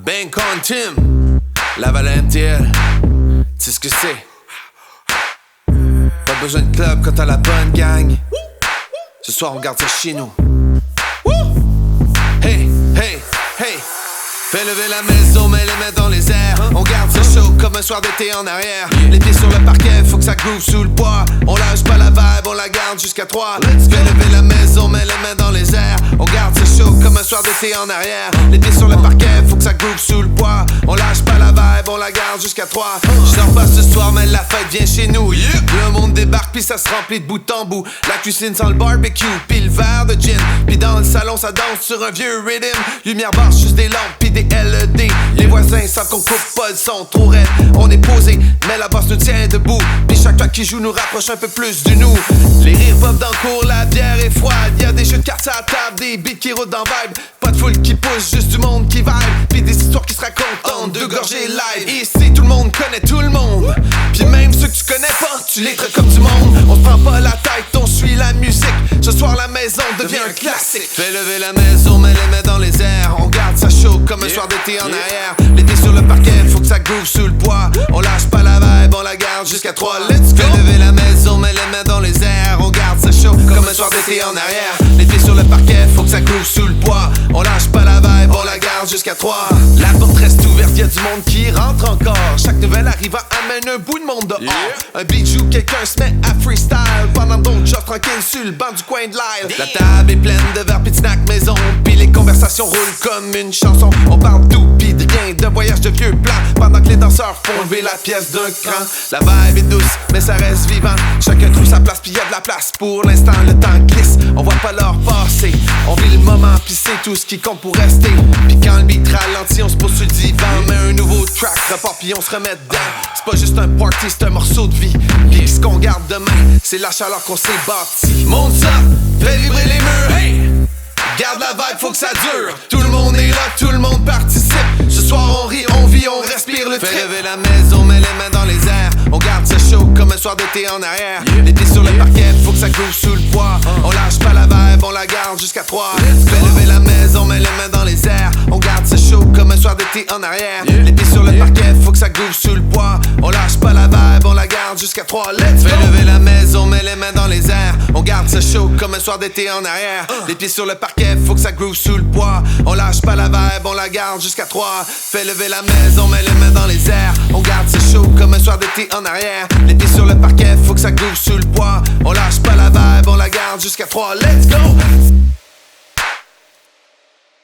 Ben con Tim, la Valentiel, tu sais ce que c'est. Pas besoin de club quand t'as la bonne gang. Ce soir on garde ça chez nous. Hey, hey, hey. Fais lever la maison, mets les mains dans les airs. On garde ça chaud comme un soir d'été en arrière. Les pieds sur le parquet, faut que ça groove sous le poids. On lâche pas la vibe, on la garde jusqu'à 3. Fais lever la maison, mets les mains dans les airs. On garde ça chaud comme un soir d'été en arrière. Les pieds sur le parquet, faut que ça groove sous le poids. On lâche pas la vibe, on la garde jusqu'à 3. J'sors pas ce soir, mais la fête vient chez nous. Le monde débarque, puis ça se remplit de bout en bout. La cuisine sans le barbecue, puis le verre de gin. Puis dans le salon, ça danse sur un vieux rhythm. Lumière basse, juste des lampes, puis des LED. Les voisins savent qu'on coupe pas le son trop raide. On est posé, mais la basse nous tient debout. Puis chaque fois qui joue nous rapproche un peu plus du nous. Les rires pop dans le cours, la bière est froide. Y'a des jeux de cartes à la table, des beats qui roulent dans vibe. Pas de foule qui pousse, juste du monde qui vibe. Puis des histoires qui se racontent en deux gorgées live. Ici tout le monde connaît tout le monde. Puis même ceux que tu connais pas, tu les traites comme du monde. On se prend pas la tête, on suit la musique. Ce soir la maison devient un classique. Fais lever la maison, mets les mains dans les airs. On garde ça chaud comme un soir d'été en arrière. Les pieds sur le parquet, faut que ça groove sous le poids. On lâche pas la vibe, on la garde jusqu'à 3. Let's go! Fais lever la maison, mets les mains dans les airs. On garde ça chaud comme un soir d'été en arrière. Les pieds sur le parquet, faut que ça groove sous le poids. On lâche pas la vibe, on la garde jusqu'à 3. La porte reste ouverte, y'a du monde qui rentre encore. Chaque nouvelle arrivant amène un bout de monde dehors. Un beat joue, quelqu'un se met à freestyle. Pendant d'autres choses tranquilles sur le banc du coin de l'aisle. La table est pleine de verres pis de snacks maison. Pis les conversations roulent comme une chanson. On parle tout pis de rien, de voyage de vieux plans. Pendant que les danseurs font lever la pièce d'un cran. La vibe est douce, mais ça reste vivant. Chacun trouve sa place pis y'a de la place. Pour l'instant le temps glisse, on voit pas l'heure passer. On vit le moment pis c'est tout ce qui compte pour rester. Pis quand le beat ralentit, on se pose sur le divan. Met un nouveau track, repart pis on se remet dedans. C'est pas juste un party, c'est un morceau de vie. Pis ce qu'on garde demain, c'est la chaleur qu'on s'est bâti. Monte ça, fais vibrer les murs, hey! Garde la vibe, faut que ça dure. Tout le monde est là, tout le monde participe. Ce soir on rit, on vit, on respire le trip. Fais lever la maison, mets les mains dans les airs. On garde ça chaud comme un soir d'été en arrière. Les pieds sur le parquet, faut que ça groove sous le poids. On lâche pas la vibe, on la garde jusqu'à 3. Fais lever la maison, mets les mains dans les airs. On garde ça chaud comme un soir d'été en arrière. Les pieds sur le parquet, faut que ça groove sous le poids. On lâche pas la vibe, on la garde jusqu'à 3. Let's go! Fais lever la maison, mets les mains dans les airs. On garde ça chaud comme un soir d'été en arrière. Les pieds sur le parquet, faut que ça groove sous le poids. On lâche pas la vibe, on la garde jusqu'à 3. Fais lever la maison, mets les mains dans les airs. On garde ça chaud comme un soir d'été en arrière. Les pieds sur le parquet, faut que ça groove sous le poids. On lâche pas la vibe, on la garde jusqu'à 3. Let's go!